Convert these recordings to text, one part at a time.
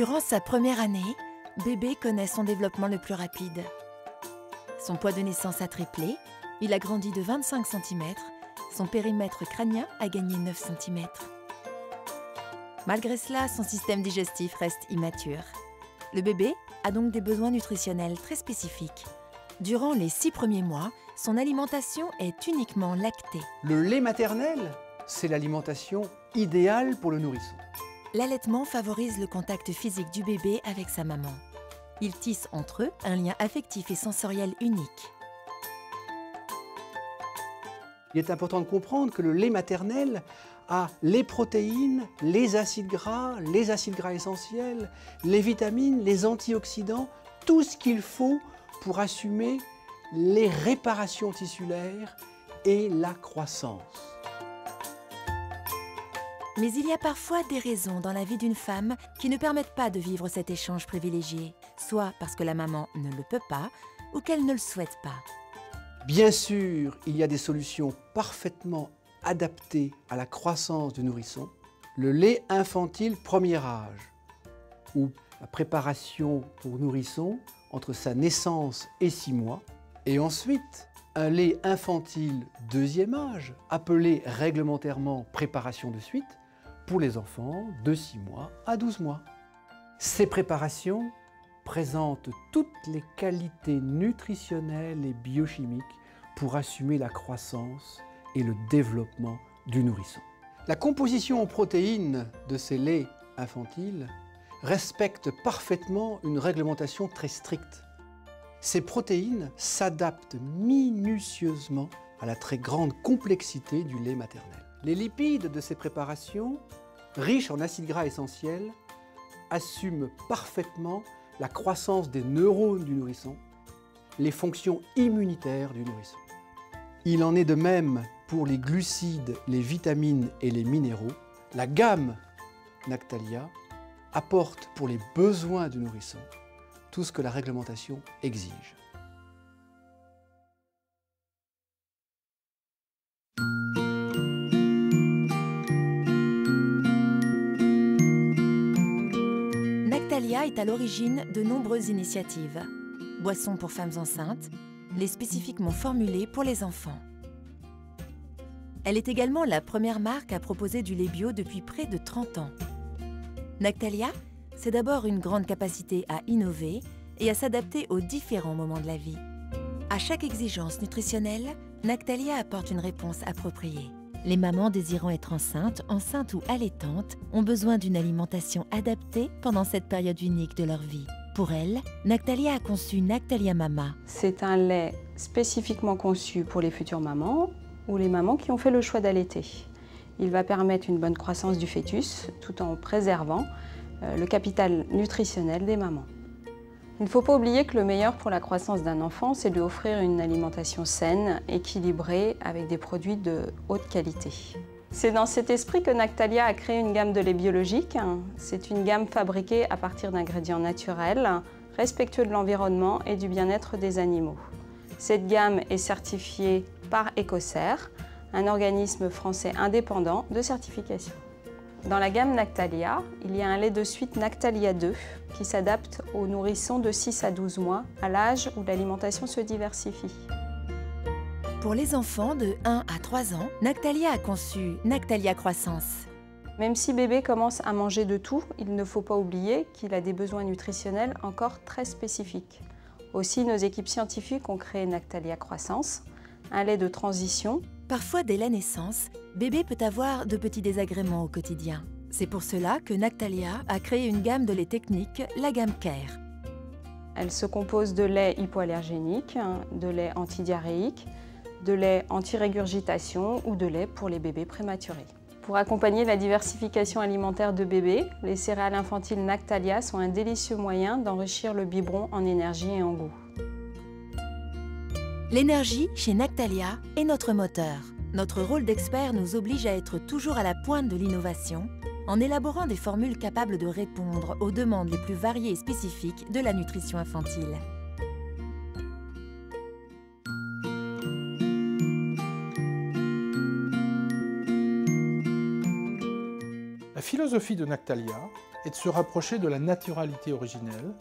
Durant sa première année, bébé connaît son développement le plus rapide. Son poids de naissance a triplé, il a grandi de 25 cm, son périmètre crânien a gagné 9 cm. Malgré cela, son système digestif reste immature. Le bébé a donc des besoins nutritionnels très spécifiques. Durant les 6 premiers mois, son alimentation est uniquement lactée. Le lait maternel, c'est l'alimentation idéale pour le nourrisson. L'allaitement favorise le contact physique du bébé avec sa maman. Ils tissent entre eux un lien affectif et sensoriel unique. Il est important de comprendre que le lait maternel a les protéines, les acides gras essentiels, les vitamines, les antioxydants, tout ce qu'il faut pour assumer les réparations tissulaires et la croissance. Mais il y a parfois des raisons dans la vie d'une femme qui ne permettent pas de vivre cet échange privilégié, soit parce que la maman ne le peut pas ou qu'elle ne le souhaite pas. Bien sûr, il y a des solutions parfaitement adaptées à la croissance du nourrisson. Le lait infantile premier âge, ou la préparation pour nourrisson entre sa naissance et 6 mois, et ensuite un lait infantile deuxième âge, appelé réglementairement préparation de suite, pour les enfants de 6 mois à 12 mois. Ces préparations présentent toutes les qualités nutritionnelles et biochimiques pour assumer la croissance et le développement du nourrisson. La composition en protéines de ces laits infantiles respecte parfaitement une réglementation très stricte. Ces protéines s'adaptent minutieusement à la très grande complexité du lait maternel. Les lipides de ces préparations, riches en acides gras essentiels, assument parfaitement la croissance des neurones du nourrisson, les fonctions immunitaires du nourrisson. Il en est de même pour les glucides, les vitamines et les minéraux. La gamme Nactalia apporte pour les besoins du nourrisson tout ce que la réglementation exige. Nactalia est à l'origine de nombreuses initiatives. Boissons pour femmes enceintes, lait spécifiquement formulé pour les enfants. Elle est également la première marque à proposer du lait bio depuis près de 30 ans. Nactalia, c'est d'abord une grande capacité à innover et à s'adapter aux différents moments de la vie. À chaque exigence nutritionnelle, Nactalia apporte une réponse appropriée. Les mamans désirant être enceintes ou allaitantes ont besoin d'une alimentation adaptée pendant cette période unique de leur vie. Pour elles, Nactalia a conçu Nactalia Mama. C'est un lait spécifiquement conçu pour les futures mamans ou les mamans qui ont fait le choix d'allaiter. Il va permettre une bonne croissance du fœtus tout en préservant le capital nutritionnel des mamans. Il ne faut pas oublier que le meilleur pour la croissance d'un enfant, c'est de lui offrir une alimentation saine, équilibrée, avec des produits de haute qualité. C'est dans cet esprit que Nactalia a créé une gamme de lait biologique. C'est une gamme fabriquée à partir d'ingrédients naturels, respectueux de l'environnement et du bien-être des animaux. Cette gamme est certifiée par Ecocer, un organisme français indépendant de certification. Dans la gamme Nactalia, il y a un lait de suite Nactalia 2 qui s'adapte aux nourrissons de 6 à 12 mois, à l'âge où l'alimentation se diversifie. Pour les enfants de 1 à 3 ans, Nactalia a conçu Nactalia Croissance. Même si bébé commence à manger de tout, il ne faut pas oublier qu'il a des besoins nutritionnels encore très spécifiques. Aussi, nos équipes scientifiques ont créé Nactalia Croissance, un lait de transition. Parfois, dès la naissance, bébé peut avoir de petits désagréments au quotidien. C'est pour cela que Nactalia a créé une gamme de lait technique, la gamme Care. Elle se compose de lait hypoallergénique, de lait antidiarrhéique, de lait anti-régurgitation ou de lait pour les bébés prématurés. Pour accompagner la diversification alimentaire de bébés, les céréales infantiles Nactalia sont un délicieux moyen d'enrichir le biberon en énergie et en goût. L'énergie, chez Nactalia, est notre moteur. Notre rôle d'expert nous oblige à être toujours à la pointe de l'innovation, en élaborant des formules capables de répondre aux demandes les plus variées et spécifiques de la nutrition infantile. philosophie de Nactalia est de se rapprocher de la naturalité originelle.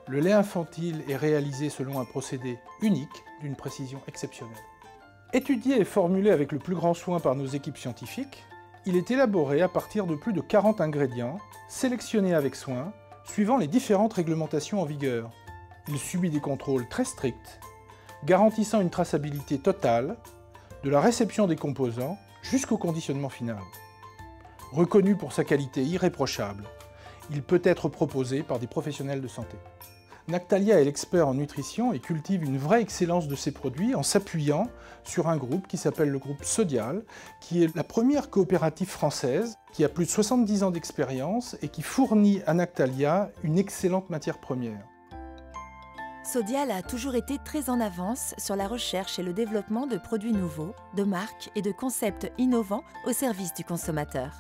Le lait infantile est réalisé selon un procédé unique, d'une précision exceptionnelle. Étudié et formulé avec le plus grand soin par nos équipes scientifiques, il est élaboré à partir de plus de 40 ingrédients, sélectionnés avec soin, suivant les différentes réglementations en vigueur. Il subit des contrôles très stricts, garantissant une traçabilité totale, de la réception des composants jusqu'au conditionnement final. Reconnu pour sa qualité irréprochable, il peut être proposé par des professionnels de santé. Nactalia est l'expert en nutrition et cultive une vraie excellence de ses produits en s'appuyant sur un groupe qui s'appelle le groupe Sodial, qui est la première coopérative française qui a plus de 70 ans d'expérience et qui fournit à Nactalia une excellente matière première. Sodial a toujours été très en avance sur la recherche et le développement de produits nouveaux, de marques et de concepts innovants au service du consommateur.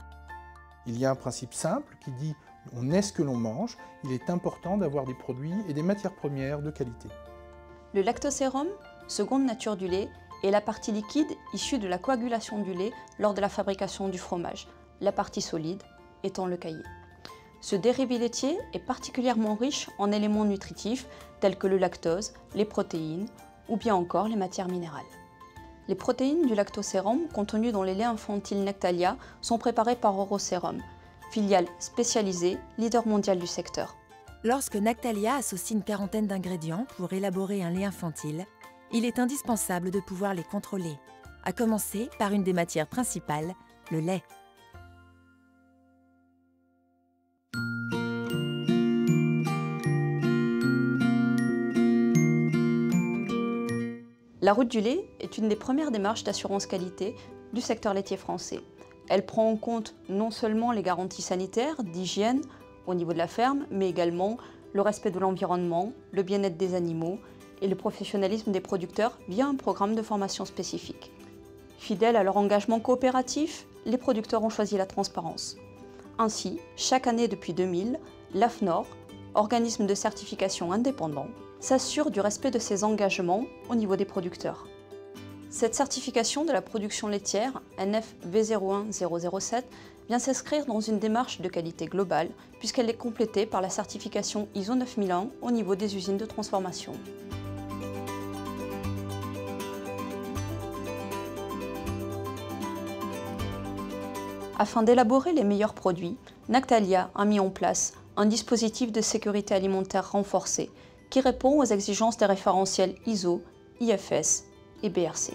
Il y a un principe simple qui dit « on est ce que l'on mange », il est important d'avoir des produits et des matières premières de qualité. Le lactosérum, seconde nature du lait, est la partie liquide issue de la coagulation du lait lors de la fabrication du fromage, la partie solide étant le caillé. Ce dérivé laitier est particulièrement riche en éléments nutritifs tels que le lactose, les protéines ou bien encore les matières minérales. Les protéines du lactosérum contenues dans les laits infantiles Nactalia sont préparées par Orosérum, filiale spécialisée, leader mondial du secteur. Lorsque Nactalia associe une quarantaine d'ingrédients pour élaborer un lait infantile, il est indispensable de pouvoir les contrôler, à commencer par une des matières principales, le lait. La route du lait est une des premières démarches d'assurance qualité du secteur laitier français. Elle prend en compte non seulement les garanties sanitaires, d'hygiène au niveau de la ferme, mais également le respect de l'environnement, le bien-être des animaux et le professionnalisme des producteurs via un programme de formation spécifique. Fidèles à leur engagement coopératif, les producteurs ont choisi la transparence. Ainsi, chaque année depuis 2000, l'AFNOR, organisme de certification indépendant, s'assure du respect de ses engagements au niveau des producteurs. Cette certification de la production laitière, NF V01007, vient s'inscrire dans une démarche de qualité globale puisqu'elle est complétée par la certification ISO 9001 au niveau des usines de transformation. Afin d'élaborer les meilleurs produits, Nactalia a mis en place un dispositif de sécurité alimentaire renforcé qui répond aux exigences des référentiels ISO, IFS et BRC.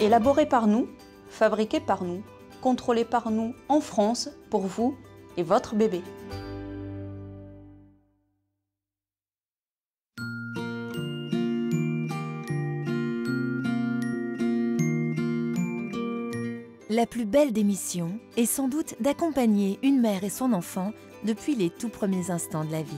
Élaboré par nous, fabriqué par nous, contrôlé par nous en France pour vous et votre bébé. La plus belle des missions est sans doute d'accompagner une mère et son enfant depuis les tout premiers instants de la vie.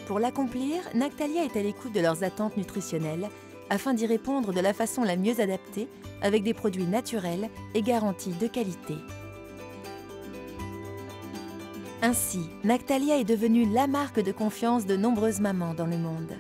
Pour l'accomplir, Nactalia est à l'écoute de leurs attentes nutritionnelles afin d'y répondre de la façon la mieux adaptée avec des produits naturels et garantis de qualité. Ainsi, Nactalia est devenue la marque de confiance de nombreuses mamans dans le monde.